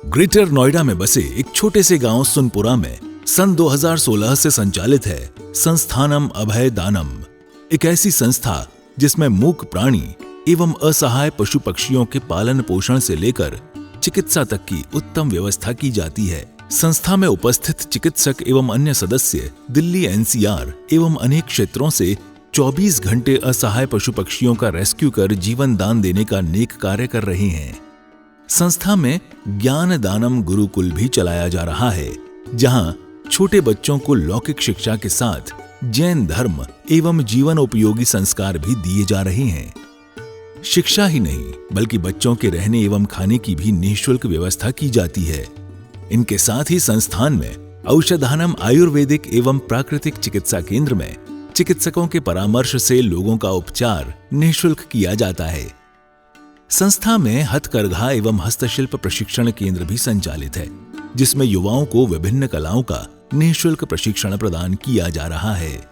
Greater Noida में बसे एक छोटे से गांव सुनपुरा में सन 2016 से संचालित है संस्थानम अभय दानम, एक ऐसी संस्था जिसमें मूक प्राणी एवं असहाय पशु पक्षियों के पालन पोषण से लेकर चिकित्सा तक की उत्तम व्यवस्था की जाती है। संस्था में उपस्थित चिकित्सक एवं अन्य सदस्य दिल्ली एनसीआर एवं अनेक क्षेत्रों से 24 घंटे असहाय पशु पक्षियों का रेस्क्यू कर जीवन दान देने का नेक कार्य कर रहे हैं। संस्था में ज्ञान दानम गुरुकुल भी चलाया जा रहा है, जहां छोटे बच्चों को लौकिक शिक्षा के साथ जैन धर्म एवं जीवन उपयोगी संस्कार भी दिए जा रहे हैं। शिक्षा ही नहीं बल्कि बच्चों के रहने एवं खाने की भी निःशुल्क व्यवस्था की जाती है। इनके साथ ही संस्थान में औषधानम आयुर्वेदिक एवं प्राकृतिक चिकित्सा केंद्र में चिकित्सकों के परामर्श से लोगों का उपचार निःशुल्क किया जाता है। संस्था में हथकरघा एवं हस्तशिल्प प्रशिक्षण केंद्र भी संचालित है, जिसमें युवाओं को विभिन्न कलाओं का निःशुल्क प्रशिक्षण प्रदान किया जा रहा है।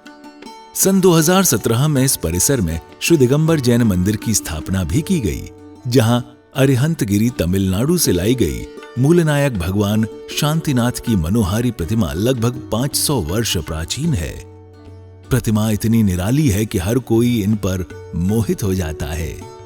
सन 2017 में इस परिसर में श्री दिगंबर जैन मंदिर की स्थापना भी की गई, जहां अरिहंतगिरी तमिलनाडु से लाई गई मूलनायक भगवान शांतिनाथ की मनोहारी प्रतिमा लगभग 500 वर्ष प्राचीन है। प्रतिमा इतनी निराली है कि हर कोई इन पर मोहित हो जाता है।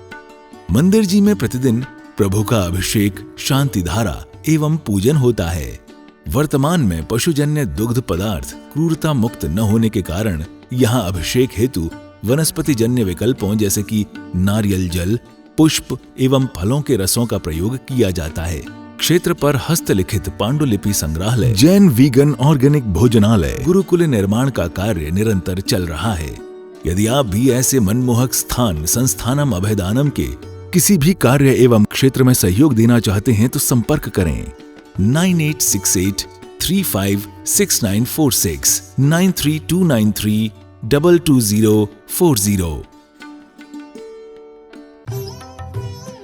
मंदिर जी में प्रतिदिन प्रभु का अभिषेक, शांति धारा एवं पूजन होता है। वर्तमान में पशुजन्य दुग्ध पदार्थ क्रूरता मुक्त न होने के कारण यहाँ अभिषेक हेतु वनस्पति जन्य विकल्पों जैसे कि नारियल जल, पुष्प एवं फलों के रसों का प्रयोग किया जाता है। क्षेत्र पर हस्तलिखित पांडुलिपि संग्रहालय, जैन वीगन ऑर्गेनिक भोजनालय, गुरुकुल निर्माण का कार्य निरंतर चल रहा है। यदि आप भी ऐसे मनमोहक स्थान संस्थानम अभयदानम के किसी भी कार्य एवं क्षेत्र में सहयोग देना चाहते हैं तो संपर्क करें 9868356946 9329322040।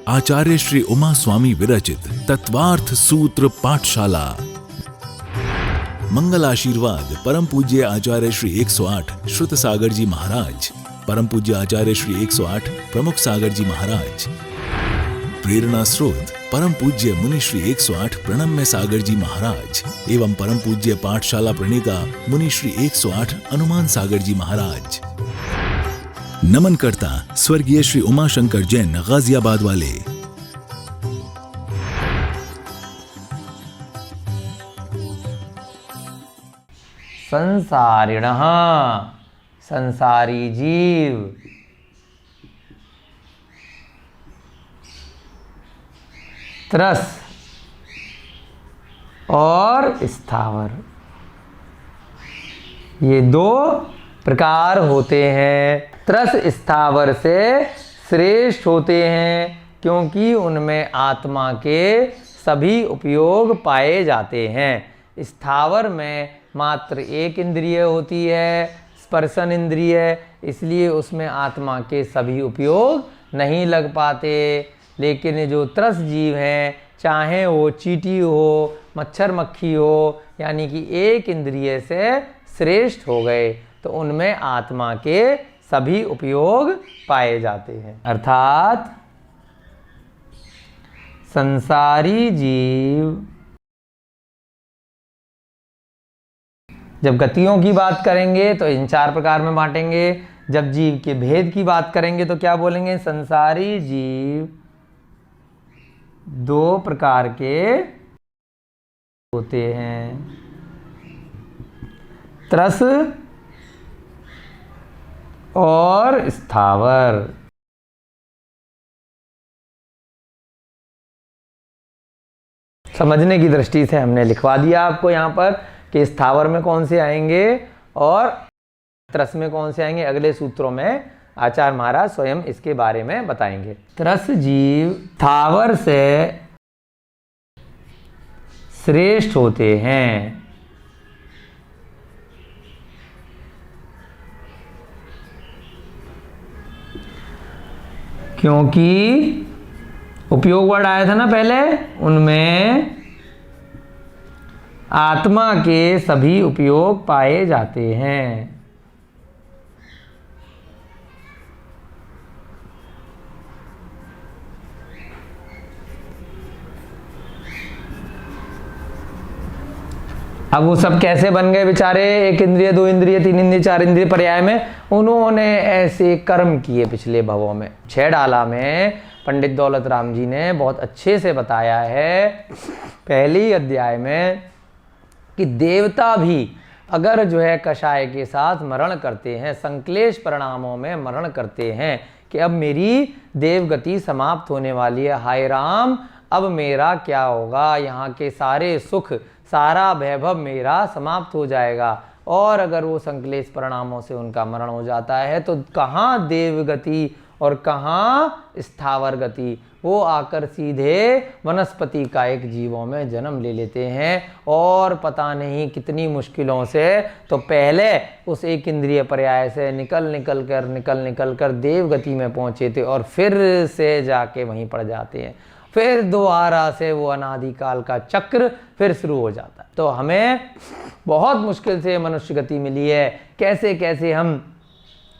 आचार्य श्री उमा स्वामी विरचित तत्वार्थ सूत्र पाठशाला। मंगल आशीर्वाद परम पूज्य आचार्य श्री 108 श्रुत सागर जी महाराज, परम पूज्य आचार्य श्री 108 प्रमुख सागर जी महाराज। प्रेरणा स्रोत परम पूज्य मुनि श्री 108 प्रणम्य सागर जी महाराज एवं परम पूज्य पाठशाला प्रणेता मुनि श्री 108 हनुमान सागर जी महाराज। नमन करता स्वर्गीय श्री उमाशंकर जैन गाजियाबाद वाले। संसारिणः, संसारी जीव, त्रस और स्थावर, ये दो प्रकार होते हैं। त्रस स्थावर से श्रेष्ठ होते हैं क्योंकि उनमें आत्मा के सभी उपयोग पाए जाते हैं। स्थावर में मात्र एक इंद्रिय होती है, स्पर्शन इंद्रिय, इसलिए उसमें आत्मा के सभी उपयोग नहीं लग पाते। लेकिन जो त्रस जीव हैं, चाहे वो चींटी हो, मच्छर मक्खी हो, यानी कि एक इंद्रिय से श्रेष्ठ हो गए, तो उनमें आत्मा के सभी उपयोग पाए जाते हैं। अर्थात संसारी जीव, जब गतियों की बात करेंगे तो इन चार प्रकार में बांटेंगे। जब जीव के भेद की बात करेंगे तो क्या बोलेंगे? संसारी जीव दो प्रकार के होते हैं, त्रस और स्थावर। समझने की दृष्टि से हमने लिखवा दिया आपको यहाँ पर कि स्थावर में कौन से आएंगे और त्रस में कौन से आएंगे। अगले सूत्रों में आचार्य महाराज स्वयं इसके बारे में बताएंगे। त्रस जीव स्थावर से श्रेष्ठ होते हैं क्योंकि उपयोग वर्ड आया था ना पहले, उनमें आत्मा के सभी उपयोग पाए जाते हैं। अब वो सब कैसे बन गए बेचारे, एक इंद्रिय, दो इंद्रिय, तीन इंद्रिय, चार इंद्रिय पर्याय में उन्होंने ऐसे कर्म किए पिछले भवों में। 6 डाला में पंडित दौलत राम जी ने बहुत अच्छे से बताया है पहली अध्याय में कि देवता भी अगर जो है कषाय के साथ मरण करते हैं, संक्लेश परिणामों में मरण करते हैं कि अब मेरी देवगति समाप्त होने वाली है, हाय राम अब मेरा क्या होगा, यहाँ के सारे सुख सारा वैभव मेरा समाप्त हो जाएगा, और अगर वो संक्लेश परिणामों से उनका मरण हो जाता है तो कहाँ देवगति और कहाँ स्थावर गति, वो आकर सीधे वनस्पति कायिक जीवों में जन्म ले लेते हैं। और पता नहीं कितनी मुश्किलों से तो पहले उस एक इंद्रिय पर्याय से निकल कर देवगति में पहुँचे थे और फिर से जाके वहीं पड़ जाते हैं, फिर दोबारा से वो अनादिकाल का चक्र फिर शुरू हो जाता है। तो हमें बहुत मुश्किल से मनुष्य गति मिली है, कैसे कैसे हम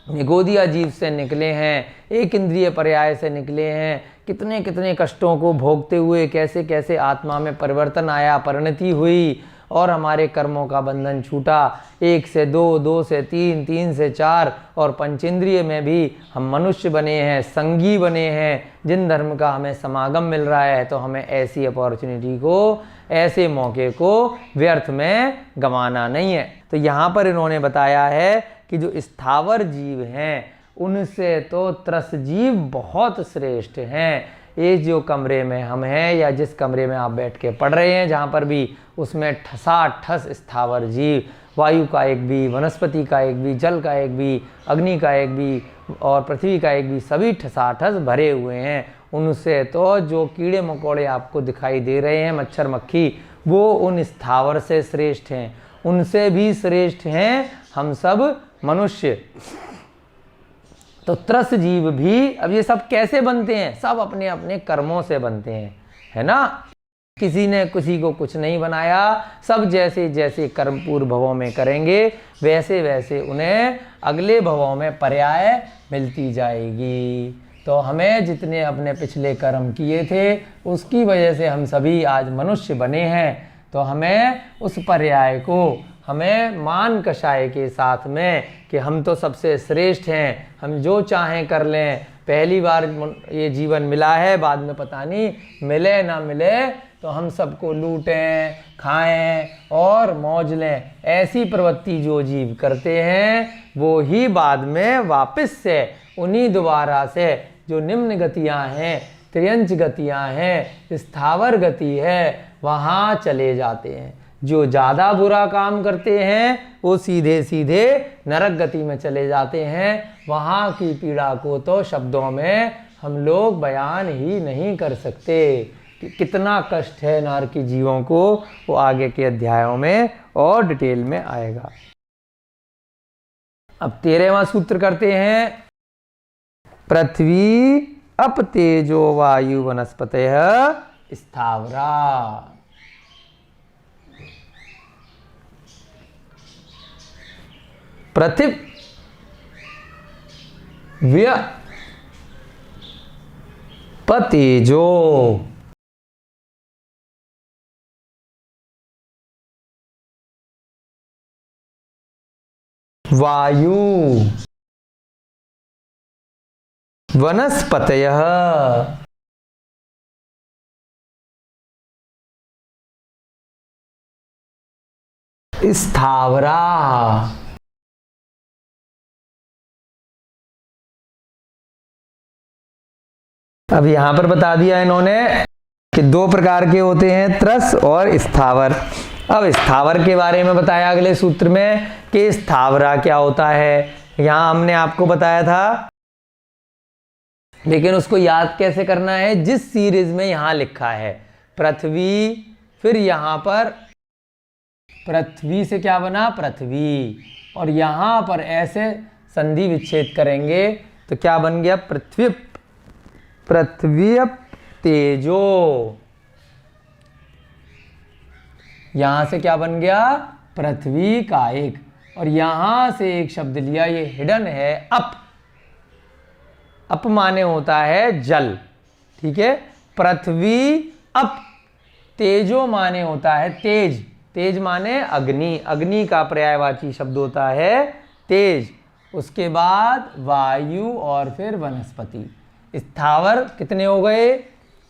निगोदिया जीव से निकले हैं, एक इंद्रिय पर्याय से निकले हैं, कितने कितने कष्टों को भोगते हुए कैसे कैसे आत्मा में परिवर्तन आया, परिणति हुई और हमारे कर्मों का बंधन छूटा। 1 से 2, 2 से 3, 3 से 4 और पंचेंद्रिय में भी हम मनुष्य बने हैं, संगी बने हैं। जिन धर्म का हमें समागम मिल रहा है तो हमें ऐसी अपॉर्चुनिटी को, ऐसे मौके को व्यर्थ में गंवाना नहीं है। तो यहाँ पर इन्होंने बताया है कि जो स्थावर जीव हैं उनसे तो त्रस जीव बहुत श्रेष्ठ हैं। ये जो कमरे में हम हैं या जिस कमरे में आप बैठ के पढ़ रहे हैं, जहाँ पर भी, उसमें ठसाठस स्थावर जीव, वायु का एक भी, वनस्पति का एक भी, जल का एक भी, अग्नि का एक भी और पृथ्वी का एक भी, सभी ठसाठस भरे हुए हैं। उनसे तो जो कीड़े मकोड़े आपको दिखाई दे रहे हैं, मच्छर मक्खी, वो उन स्थावर से श्रेष्ठ हैं, उनसे भी श्रेष्ठ हैं हम सब मनुष्य। तो त्रस जीव भी, अब ये सब कैसे बनते हैं, सब अपने अपने कर्मों से बनते हैं, है ना। किसी ने किसी को कुछ नहीं बनाया, सब जैसे जैसे कर्म पूर्व भवों में करेंगे वैसे वैसे उन्हें अगले भवों में पर्याय मिलती जाएगी। तो हमें जितने अपने पिछले कर्म किए थे उसकी वजह से हम सभी आज मनुष्य बने हैं। तो हमें उस पर्याय को, हमें मान कषाय के साथ में कि हम तो सबसे श्रेष्ठ हैं, हम जो चाहें कर लें, पहली बार ये जीवन मिला है, बाद में पता नहीं मिले ना मिले, तो हम सबको लूटें, खाएं और मौज लें। ऐसी प्रवृत्ति जो जीव करते हैं वो ही बाद में वापस से उन्हीं दोबारा से जो निम्न गतियां हैं, त्रियंच गतियां हैं, स्थावर गति है, वहाँ चले जाते हैं। जो ज़्यादा बुरा काम करते हैं वो सीधे सीधे नरक गति में चले जाते हैं। वहाँ की पीड़ा को तो शब्दों में हम लोग बयान ही नहीं कर सकते कि कितना कष्ट है नारकी जीवों को, वो आगे के अध्यायों में और डिटेल में आएगा। अब 13वां सूत्र करते हैं, पृथ्वी अप तेजो वायु वनस्पतयः स्थावरा। पृथ्वी तेजो वायु वनस्पतयः स्थावरा। अब यहां पर बता दिया इन्होंने कि 2 प्रकार के होते हैं, त्रस और स्थावर। अब स्थावर के बारे में बताया अगले सूत्र में कि स्थावरा क्या होता है। यहां हमने आपको बताया था, लेकिन उसको याद कैसे करना है, जिस सीरीज में यहां लिखा है पृथ्वी, फिर यहां पर पृथ्वी से क्या बना, पृथ्वी, और यहां पर ऐसे संधि विच्छेद करेंगे तो क्या बन गया, पृथ्वी तेजो। यहां से क्या बन गया, पृथ्वी का एक, और यहां से एक शब्द लिया, ये हिडन है, अप। अप माने होता है जल, ठीक है। पृथ्वी अप तेजो माने होता है तेज, तेज माने अग्नि, अग्नि का पर्यायवाची शब्द होता है तेज। उसके बाद वायु और फिर वनस्पति। स्थावर कितने हो गए?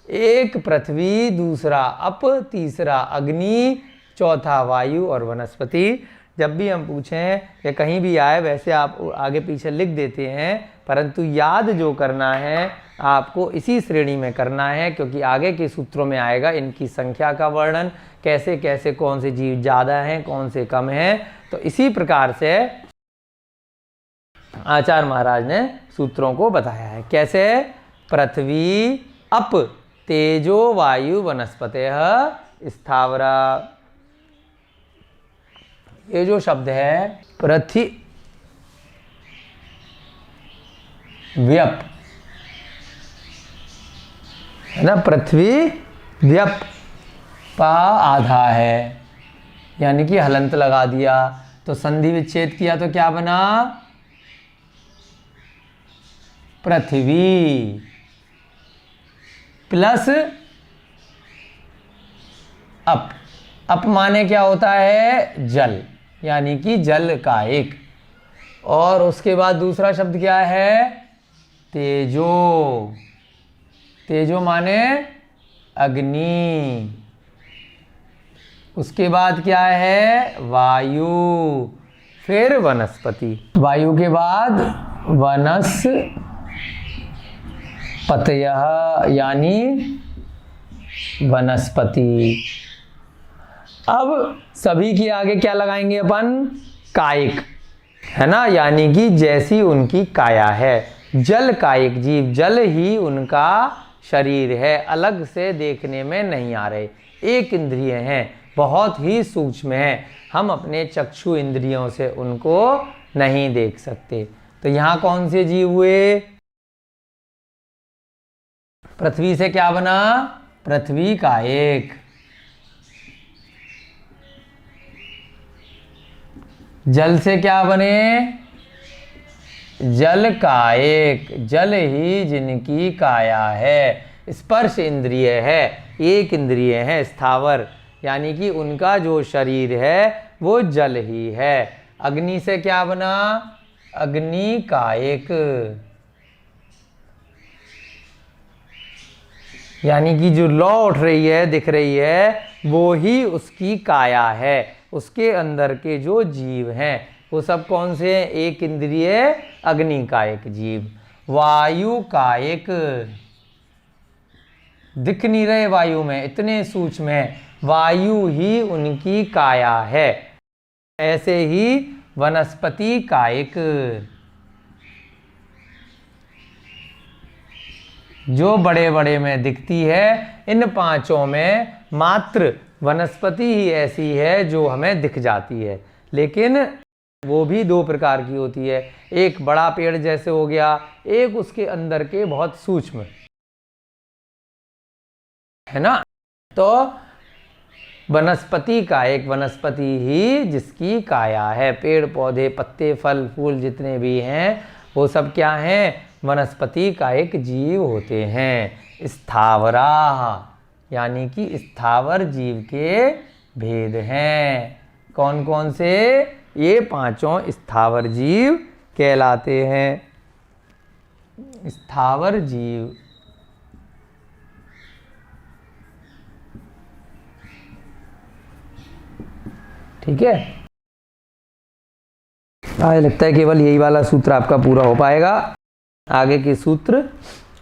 एक पृथ्वी, दूसरा अप, तीसरा अग्नि, चौथा वायु और वनस्पति। जब भी हम पूछें या कहीं भी आए, वैसे आप आगे पीछे लिख देते हैं, परंतु याद जो करना है आपको इसी श्रेणी में करना है, क्योंकि आगे के सूत्रों में आएगा इनकी संख्या का वर्णन, कैसे कैसे कौन से जीव ज़्यादा हैं, कौन से कम हैं। तो इसी प्रकार से आचार्य महाराज ने सूत्रों को बताया है। कैसे? पृथ्वी अप तेजो वायु वनस्पतयः स्थावरा। ये जो शब्द है पृथ्वी व्यप है ना, पृथ्वी व्यप पा आधा है, यानी कि हलंत लगा दिया तो संधि विच्छेद किया तो क्या बना? पृथ्वी प्लस अप। अप माने क्या होता है? जल, यानी कि जल का एक। और उसके बाद दूसरा शब्द क्या है? तेजो। तेजो माने अग्नि। उसके बाद क्या है? वायु। फिर वनस्पति। वायु के बाद वनस्पतयः, यानी वनस्पति। अब सभी के आगे क्या लगाएंगे अपन? कायिक, है ना, यानी कि जैसी उनकी काया है। जल कायिक जीव, जल ही उनका शरीर है, अलग से देखने में नहीं आ रहे। एक इंद्रिय हैं, बहुत ही सूक्ष्म हैं, हम अपने चक्षु इंद्रियों से उनको नहीं देख सकते। तो यहाँ कौन से जीव हुए? पृथ्वी से क्या बना? पृथ्वी कायिक। जल से क्या बने? जल कायिक, जल ही जिनकी काया है। स्पर्श इंद्रिय है, एक इंद्रिय है स्थावर, यानी कि उनका जो शरीर है वो जल ही है। अग्नि से क्या बना? अग्नि कायिक, यानी कि जो लौ उठ रही है, दिख रही है, वो ही उसकी काया है। उसके अंदर के जो जीव हैं वो सब कौन से हैं? एक इंद्रिय अग्नि कायिक जीव। वायु कायिक, दिख नहीं रहे वायु में, इतने सूक्ष्म है, वायु ही उनकी काया है। ऐसे ही वनस्पति कायिक, जो बड़े बड़े में दिखती है। इन पांचों में मात्र वनस्पति ही ऐसी है जो हमें दिख जाती है, लेकिन वो भी दो प्रकार की होती है। एक बड़ा पेड़ जैसे हो गया, एक उसके अंदर के बहुत सूक्ष्म, है ना। तो वनस्पति का एक वनस्पति ही जिसकी काया है। पेड़ पौधे, पत्ते, फल फूल जितने भी हैं वो सब क्या हैं? वनस्पति का एक जीव होते हैं। स्थावरा, यानी कि स्थावर जीव के भेद हैं। कौन कौन से? ये पांचों स्थावर जीव कहलाते हैं। स्थावर जीव ठीक है। आज लगता है केवल यही वाला सूत्र आपका पूरा हो पाएगा, आगे के सूत्र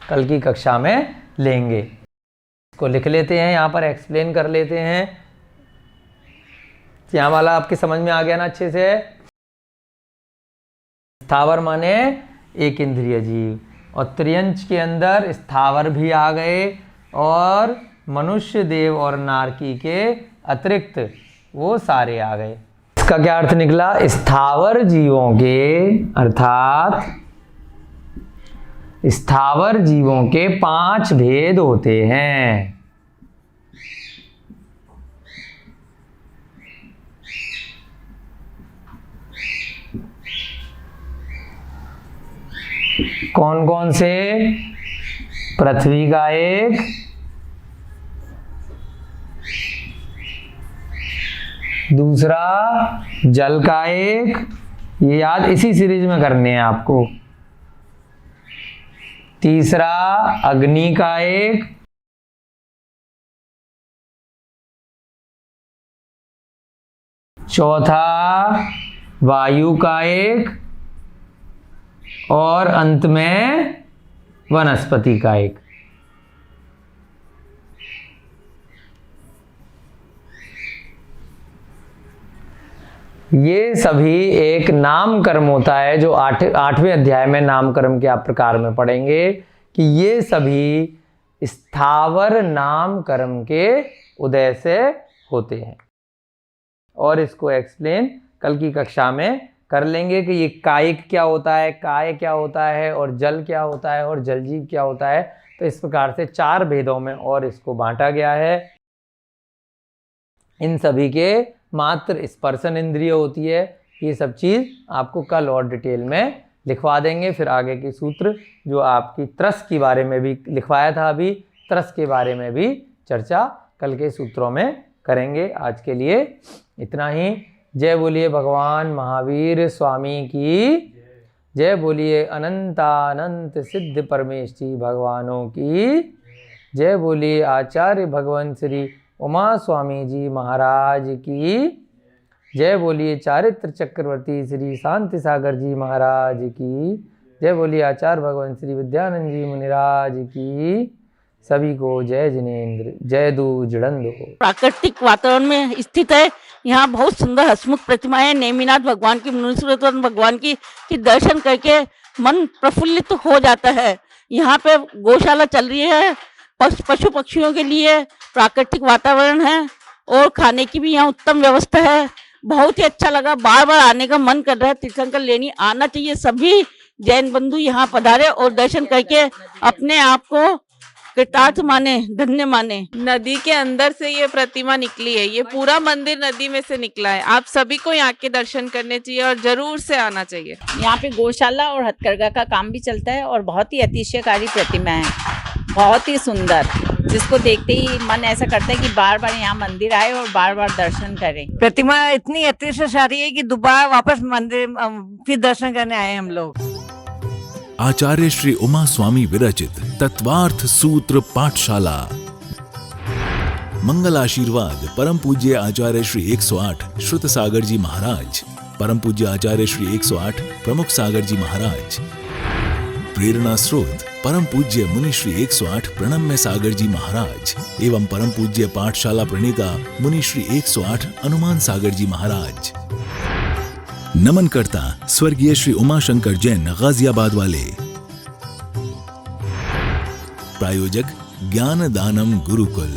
कल की कक्षा में लेंगे। इसको लिख लेते हैं, यहाँ पर एक्सप्लेन कर लेते हैं। यहाँ वाला आपके समझ में आ गया ना अच्छे से? स्थावर माने एक इंद्रिय जीव, और त्रियंच के अंदर स्थावर भी आ गए, और मनुष्य, देव और नारकी के अतिरिक्त वो सारे आ गए। इसका क्या अर्थ निकला? स्थावर जीवों के, अर्थात स्थावर जीवों के 5 भेद होते हैं। कौन कौन से? पृथ्वी का एक, दूसरा जल का एक, ये याद इसी सीरीज में करने हैं आपको। तीसरा अग्नि का एक, चौथा वायु का एक, और अंत में वनस्पति का एक। ये सभी एक नाम कर्म होता है जो 8वें अध्याय में नाम कर्म के आप प्रकार में पढ़ेंगे कि ये सभी स्थावर नाम कर्म के उदय से होते हैं। और इसको एक्सप्लेन कल की कक्षा में कर लेंगे कि ये कायिक क्या होता है, काय क्या होता है, और जल क्या होता है, और जलजीव क्या होता है। तो इस प्रकार से 4 भेदों में और इसको बांटा गया है। इन सभी के मात्र स्पर्शन इंद्रिय होती है। ये सब चीज़ आपको कल और डिटेल में लिखवा देंगे। फिर आगे की सूत्र जो आपकी त्रस के बारे में भी लिखवाया था, अभी त्रस के बारे में भी चर्चा कल के सूत्रों में करेंगे। आज के लिए इतना ही। जय बोलिए भगवान महावीर स्वामी की जय। बोलिए अनंतानंत सिद्ध परमेश जी भगवानों की जय। बोलिए आचार्य भगवान श्री उमा स्वामी जी महाराज की जय। बोलिए चारित्र चक्रवर्ती श्री शांति सागर जी महाराज की जय। बोलिए आचार्य भगवान श्री विद्यानंद जी मुनिराज की। सभी को जय जिनेन्द्र, जय दू जड़ंद हो। प्राकृतिक वातावरण में स्थित है। यहाँ बहुत सुंदर हसमुख प्रतिमाएं नेमिनाथ भगवान की, मुनीश्वरनाथ भगवान की दर्शन करके मन प्रफुल्लित हो जाता है। यहाँ पे गौशाला चल रही है, पशु पक्षियों के लिए प्राकृतिक वातावरण है और खाने की भी यहाँ उत्तम व्यवस्था है। बहुत ही अच्छा लगा, बार बार आने का मन कर रहा है। तीर्थंकर लेनी आना चाहिए। सभी जैन बंधु यहाँ पधारे और दर्शन करके अपने आप को कृतार्थ माने, धन्य माने। नदी के अंदर से ये प्रतिमा निकली है, ये पूरा मंदिर नदी में से निकला है। आप सभी को यहाँ के दर्शन करने चाहिए और जरूर से आना चाहिए। यहाँ पे गौशाला और हथकरघा का काम भी चलता है और बहुत ही अतिशयकारी प्रतिमा है, बहुत ही सुंदर, जिसको देखते ही मन ऐसा करता है कि बार बार यहाँ मंदिर आए और बार बार दर्शन करें। प्रतिमा इतनी अतिशयकारी है कि दोबारा वापस मंदिर फिर दर्शन करने आए हम लोग। आचार्य श्री उमा स्वामी विरचित तत्वार्थ सूत्र पाठशाला। मंगल आशीर्वाद परम पूज्य आचार्य श्री 108 श्रुत सागर जी महाराज, परम पूज्य आचार्य श्री 108 प्रमुख सागर जी महाराज। प्रेरणा स्रोत परम पूज्य मुनि श्री 108 प्रणम्य सागर जी महाराज एवं परम पूज्य पाठशाला प्रणीता मुनि श्री 108 अनुमान सागर जी महाराज। नमन करता स्वर्गीय श्री उमाशंकर जैन गाजियाबाद वाले। प्रायोजक ज्ञान दानम गुरुकुल।